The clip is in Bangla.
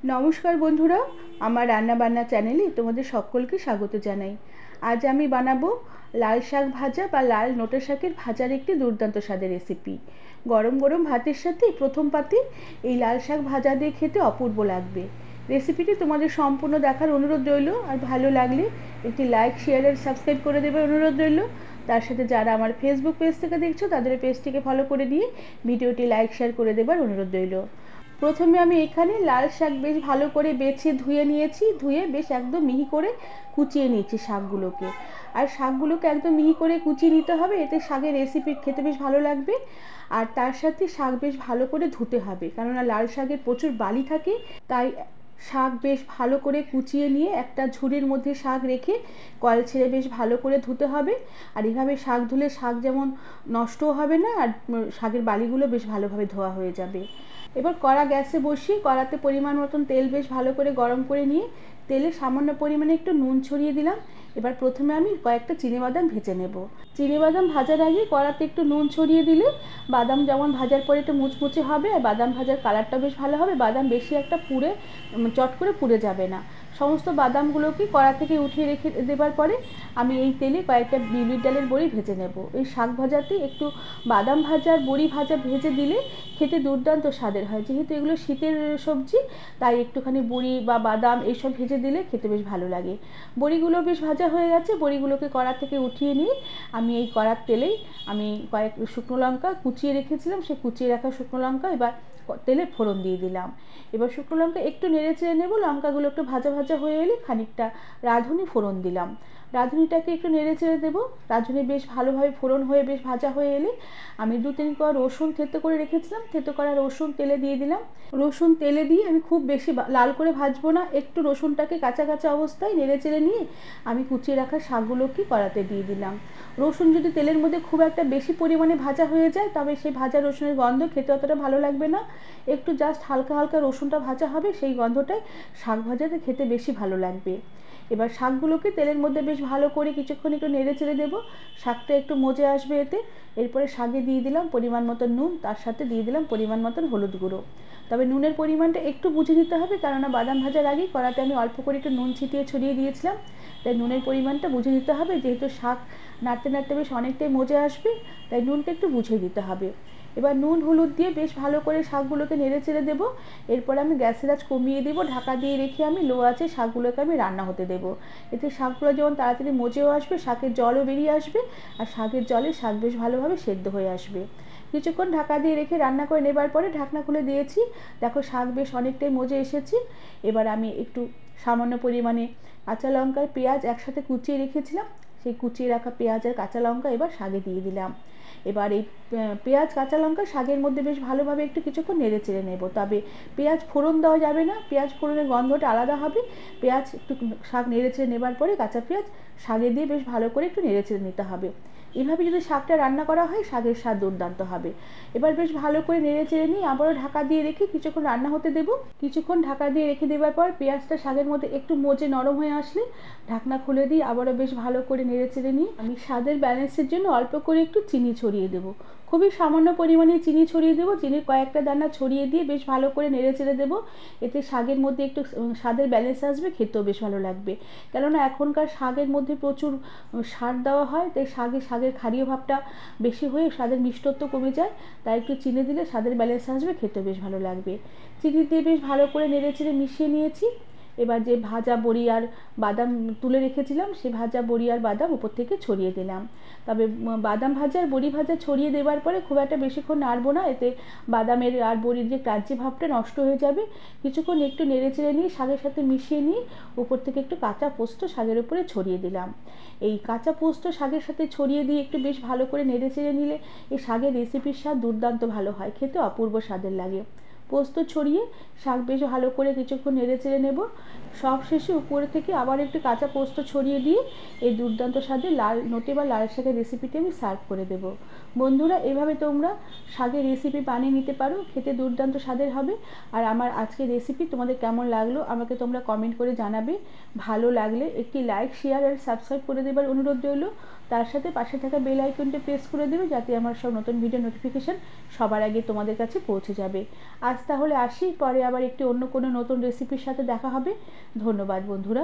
নমস্কার বন্ধুরা, আমার রান্না বান্না চ্যানেলে তোমাদের সকলকে স্বাগত জানাই। আজ আমি বানাবো লাল শাক ভাজা বা লাল নোটে শাকের ভাজার একটি দুর্দান্ত স্বাদের রেসিপি। গরম গরম ভাতের সাথে প্রথম পাতে এই লাল শাক ভাজা দিয়ে খেতে অপূর্ব লাগবে। রেসিপিটি তোমাদের সম্পূর্ণ দেখার অনুরোধ রইল, আর ভালো লাগলে একটি লাইক, শেয়ার আর সাবস্ক্রাইব করে দেবার অনুরোধ রইল। তার সাথে যারা আমার ফেসবুক পেজ থেকে দেখছো তাদের পেজটিকে ফলো করে দিয়ে ভিডিওটি লাইক শেয়ার করে দেবার অনুরোধ রইল। প্রথমে আমি এখানে লাল শাক বেশ ভালো করে বেছে ধুয়ে নিয়েছি। ধুয়ে বেশ একদম মিহি করে কুচিয়ে নিয়েছি শাকগুলোকে। আর শাকগুলোকে একদম মিহি করে কুচিয়ে নিতে হবে, এতে শাকের রেসিপি খেতে বেশ ভালো লাগবে। আর তার সাথে শাক বেশ ভালো করে ধুতে হবে, কেননা লাল শাকের প্রচুর বালি থাকে। তাই শাক বেশ ভালো করে কুচিয়ে নিয়ে একটা ঝুড়ির মধ্যে শাক রেখে কল ছেড়ে বেশ ভালো করে ধুতে হবে। আর এভাবে শাক ধুলে শাক যেমন নষ্টও হবে না, আর শাকের বালিগুলো বেশ ভালোভাবে ধোয়া হয়ে যাবে। এবার কড়া গ্যাসে বসিয়ে কড়াতে পরিমাণ মতন তেল বেশ ভালো করে গরম করে নিয়ে তেলে সামান্য পরিমাণে একটু নুন ছড়িয়ে দিলাম। এবার প্রথমে আমি কয়েকটা চিনিবাদাম ভেজে নেব। চিনিবাদাম ভাজার আগে কড়াতে একটু নুন ছড়িয়ে দিলে বাদাম যেমন ভাজার পরে একটু মুচমুচে হবে, আর বাদাম ভাজার কালারটা বেশ ভালো হবে। বাদাম বেশি একটা পুড়ে চট করে পুড়ে যাবে না। সমস্ত বাদামগুলোকে কড়া থেকে উঠিয়ে রেখে দেবার পরে আমি এই তেলে কয়েকটা বিউলির ডালের বড়ি ভেজে নেব। এই শাক ভাজাতে একটু বাদাম ভাজা আর বড়ি ভাজা ভেজে দিলে খেতে দুর্দান্ত স্বাদের হয়। যেহেতু এগুলো শীতের সবজি, তাই একটুখানি বড়ি বা বাদাম এইসব ভেজে দিলে খেতে বেশ ভালো লাগে। বড়িগুলো বেশ ভাজা হয়ে গেছে। বড়িগুলোকে কড়া থেকে উঠিয়ে নিয়ে আমি এই কড়ার তেলেই আমি কয়েক শুকনো লঙ্কা কুচিয়ে রেখেছিলাম, সেই কুচিয়ে রাখা শুকনো লঙ্কা এবার তেলে ফোড়ন দিয়ে দিলাম। এবার শুকনো লঙ্কা একটু নেড়ে চেড়ে নেব। লঙ্কাগুলো একটু ভাজা ভাজা হয়ে এলে খানিকটা রাঁধুনি ফোড়ন দিলাম। রাঁধুনিটাকে একটু নেড়ে চেড়ে দেবো। রাঁধুনি বেশ ভালোভাবে ফোড়ন হয়ে বেশ ভাজা হয়ে এলে আমি 2-3 কোয়া রসুন থেতো করে রেখেছিলাম, থেতো করা রসুন তেলে দিয়ে দিলাম। রসুন তেলে দিয়ে আমি খুব বেশি লাল করে ভাজবো না, একটু রসুনটাকে কাঁচা কাঁচা অবস্থায় নেড়ে চেড়ে নিয়ে আমি কুচিয়ে রাখা শাকগুলোকে কড়াতে দিয়ে দিলাম। রসুন যদি তেলের মধ্যে খুব একটা বেশি পরিমাণে ভাজা হয়ে যায়, তবে সেই ভাজা রসুনের গন্ধ খেতে অতটা ভালো লাগবে না। একটু জাস্ট হালকা হালকা রসুনটা ভাজা হবে, সেই গন্ধটাই শাক ভাজাতে খেতে বেশি ভালো লাগবে। এবার শাকগুলোকে তেলের মধ্যে বেশ ভালো করে কিছুক্ষণ একটু নেড়ে চেড়ে দেবো। শাকটা একটু মজে আসবে এতে। এরপরে শাকে দিয়ে দিলাম পরিমাণ মতন নুন, তার সাথে দিয়ে দিলাম পরিমাণ মতন হলুদ গুঁড়ো। তবে নুনের পরিমাণটা একটু বুঝে নিতে হবে, কেননা বাদাম ভাজার আগেই কড়াতে আমি অল্প করে একটু নুন ছিটিয়ে ছড়িয়ে দিয়েছিলাম। তাই নুনের পরিমাণটা বুঝে নিতে হবে, যেহেতু শাক নাড়তে নাড়তে বেশ অনেকটাই মজে আসবে, তাই নুনটা একটু বুঝে দিতে হবে। এবার নুন হলুদ দিয়ে বেশ ভালো করে শাকগুলোকে নেড়ে চেড়ে দেবো। এরপর আমি গ্যাসের আঁচ কমিয়ে দেবো, ঢাকা দিয়ে রেখে আমি লো আঁচে শাকগুলোকে আমি রান্না হতে দেবো। এতে শাকগুলো যেমন তাড়াতাড়ি মজেও আসবে, শাকের জলও বেরিয়ে আসবে, আর শাকের জলে শাক বেশ ভালোভাবে সেদ্ধ হয়ে আসবে। কিছুক্ষণ ঢাকা দিয়ে রেখে রান্না করে নেবার পরে ঢাকনা খুলে দিয়েছি। দেখো শাক বেশ অনেকটাই মজে এসেছে। এবার আমি একটু সামান্য পরিমাণে কাঁচা লঙ্কা আর পেঁয়াজ একসাথে কুচিয়ে রেখেছিলাম, সেই কুচিয়ে রাখা পেঁয়াজ আর কাঁচা লঙ্কা এবার শাকে দিয়ে দিলাম। এবার এই পেঁয়াজ কাঁচা লঙ্কা শাকের মধ্যে বেশ ভালোভাবে একটু কিছুক্ষণ নেড়ে চেড়ে নেব। তবে পেঁয়াজ ফোড়ন দেওয়া যাবে না, পেঁয়াজ ফোড়নের গন্ধটা আলাদা হবে। পেঁয়াজ একটু শাক নেড়ে চেড়ে নেবার পরে কাঁচা পেঁয়াজ শাকে দিয়ে বেশ ভালো করে একটু নেড়ে চেড়ে নিতে হবে। এভাবে যদি শাকটা রান্না করা হয়, শাকের স্বাদ দুর্দান্ত হবে। এবার বেশ ভালো করে নেড়ে চেড়ে নিয়ে আবারও ঢাকা দিয়ে রেখে কিছুক্ষণ রান্না হতে দেবো। কিছুক্ষণ ঢাকা দিয়ে রেখে দেওয়ার পর পেঁয়াজটা শাকের মধ্যে একটু মজে নরম হয়ে আসলে ঢাকনা খুলে দিয়ে আবারও বেশ ভালো করে নেড়ে চেড়ে নিয়ে আমি স্বাদের ব্যালেন্সের জন্য অল্প করে একটু চিনি ছড়িয়ে দেবো। খুবই সামান্য পরিমাণে চিনি ছড়িয়ে দেবো। চিনির কয়েকটা দানা ছড়িয়ে দিয়ে বেশ ভালো করে নেড়ে চেড়ে দেবো। এতে শাকের মধ্যে একটু স্বাদের ব্যালেন্স আসবে, খেতেও বেশ ভালো লাগবে। কেননা এখনকার শাকের মধ্যে প্রচুর সার দেওয়া হয়, তাই শাকের ক্ষারীয় ভাবটা বেশি হয়ে স্বাদের মিষ্টত্ব কমে যায়। তাই একটু চিনি দিলে স্বাদের ব্যালেন্স আসবে, খেতেও বেশ ভালো লাগবে। চিনি দিয়ে বেশ ভালো করে নেড়ে চেড়ে মিশিয়ে নিয়েছি। এবার যে ভাজা বড়ি আর বাদাম তুলে রেখেছিলাম, সেই ভাজা বড়ি আর বাদাম উপর থেকে ছড়িয়ে দিলাম। তবে বাদাম ভাজা আর বড়ি ভাজা ছড়িয়ে দেওয়ার পরে খুব একটা বেশিক্ষণ নাড়বো না, এতে বাদামের আর বড়ির যে কাঁচি ভাবটা নষ্ট হয়ে যাবে। কিছুক্ষণ একটু নেড়ে চেড়ে নিয়ে শাকের সাথে মিশিয়ে নিয়ে উপর থেকে একটু কাঁচা পোস্ত শাকের উপরে ছড়িয়ে দিলাম। এই কাঁচা পোস্ত শাকের সাথে ছড়িয়ে দিয়ে একটু বেশ ভালো করে নেড়ে চেড়ে নিলে এই শাকের রেসিপির স্বাদ দুর্দান্ত ভালো হয়, খেতে অপূর্ব স্বাদের লাগে। পোস্ত ছড়িয়ে শাক বেশ ভালো করে কিছুক্ষণ নেড়ে চেড়ে নেব। সব শেষে উপরে থেকে আবার একটু কাঁচা পোস্ত ছড়িয়ে দিয়ে এই দুর্দান্ত স্বাদের লাল নোটে বা লাল শাকের রেসিপিটি আমি সার্ভ করে দেব। বন্ধুরা, এভাবে তোমরা শাকের রেসিপি বানিয়ে নিতে পারো, খেতে দুর্দান্ত স্বাদের হবে। আর আমার আজকের রেসিপি তোমাদের কেমন লাগলো আমাকে তোমরা কমেন্ট করে জানাবে। ভালো লাগলে একটি লাইক, শেয়ার আর সাবস্ক্রাইব করে দেবার অনুরোধ রইল। তার সাথে পাশে থাকা বেল আইকনটি প্রেস করে দেবে, যাতে আমার সব নতুন ভিডিও নোটিফিকেশান সবার আগে তোমাদের কাছে পৌঁছে যাবে। আজ তাহলে আসি, পরে আবার একটি অন্য কোনো নতুন রেসিপির সাথে দেখা হবে। ধন্যবাদ বন্ধুরা।